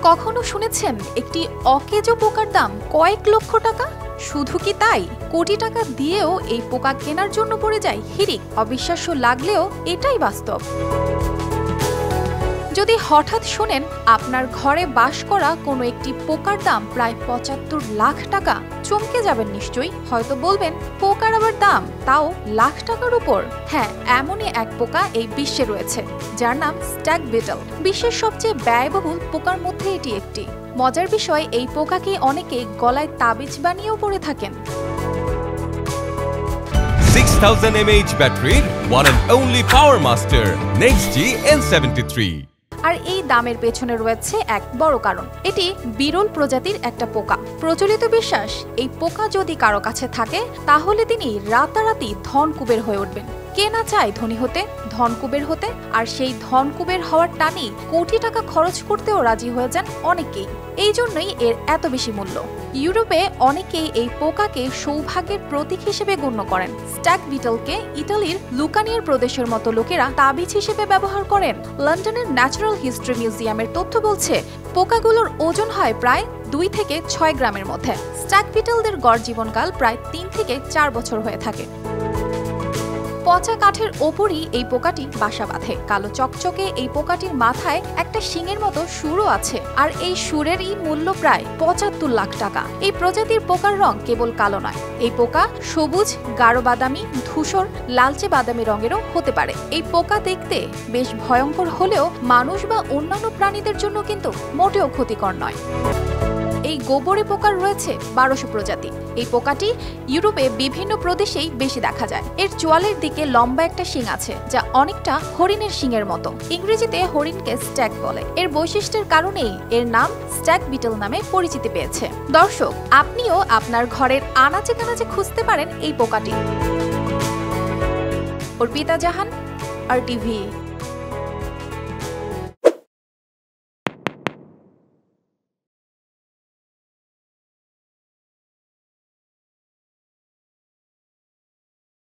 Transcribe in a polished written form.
কখনো শুনেছেন একটি অকেজো পোকার দাম কয়েক লক্ষ টাকা? শুধু কি তাই, কোটি টাকা দিয়েও এই পোকা কেনার জন্য পড়ে যায় হিড়িক। অবিশ্বাস্য লাগলেও এটাই বাস্তব। যদি হঠাৎ শোনেন আপনার ঘরে বাস করা কোনো একটি পোকার দাম প্রায় ৭৫ লাখ টাকা, চমকে যাবেন নিশ্চয়ই। হয়তো বলবেন, পোকার আবার দাম, তাও লাখ টাকার উপর? হ্যাঁ, এমনই এক পোকা এই বিশ্বে রয়েছে, যার নাম স্ট্যাগ বিটল। বিশ্বের সবচেয়ে ব্যয়বহুল পোকার মধ্যে এটি একটি। মজার বিষয়, এই পোকাকে অনেকে গলায় তাবিজ বানিয়েও পরে থাকেন। 6000 mAh battery, one and only Power Master NextG N73। আর এই দামের পেছনে রয়েছে এক বড় কারণ। এটি বিরল প্রজাতির একটা পোকা। প্রচলিত বিশ্বাস, এই পোকা যদি কারো কাছে থাকে তাহলে তিনি রাতারাতি ধনকুবের হয়ে উঠবেন। কে না চায় ধনী হতে, ধনকুবের হতে? আর সেই ধনকুবের হওয়ার টানে কোটি টাকা খরচ করতেও রাজি হয়ে যান অনেকেই। এই জন্যই এর এত বেশি মূল্য। ইউরোপে অনেকেই এই পোকাকে সৌভাগ্যের প্রতীক হিসেবে গণ্য করেন। স্ট্যাগ বিটলকে ইতালির লুকানিয়ার প্রদেশের মতো লোকেরা তাবিজ হিসেবে ব্যবহার করেন। লন্ডনের ন্যাচারাল হিস্ট্রি মিউজিয়ামের তথ্য বলছে, পোকাগুলোর ওজন হয় প্রায় 2 থেকে 6 গ্রামের মধ্যে। স্ট্যাগ বিটলদের গড় জীবনকাল প্রায় 3 থেকে 4 বছর হয়ে থাকে। পচা কাঠের ওপরই এই পোকাটি বাসা বাঁধে। কালো চকচকে এই পোকাটির মাথায় একটা শিঙের মতো সুরও আছে, আর এই সুরেরই মূল্য প্রায় ৭৫ লাখ টাকা। এই প্রজাতির পোকার রং কেবল কালো নয়, এই পোকা সবুজ, গাঢ় বাদামি, ধূসর, লালচে বাদামি রঙেরও হতে পারে। এই পোকা দেখতে বেশ ভয়ঙ্কর হলেও মানুষ বা অন্যান্য প্রাণীদের জন্য কিন্তু মোটেও ক্ষতিকর নয়। এই গোবরে পোকার রয়েছে 1200 প্রজাতি। এই পোকাটি ইউরোপে বিভিন্ন প্রদেশেই বেশি দেখা যায়। এর চোয়ালের দিকে লম্বা একটা শিং আছে, যা অনেকটা হরিণের শিংয়ের মতো। ইংরেজিতে হরিণকে স্ট্যাগ বলে। এর বৈশিষ্ট্যের কারণেই এর নাম স্ট্যাগ বিটল নামে পরিচিতি পেয়েছে। দর্শক, আপনিও আপনার ঘরের আনাচে কানাচে খুঁজতে পারেন এই পোকাটি। অর্পিতা জাহান, RTV।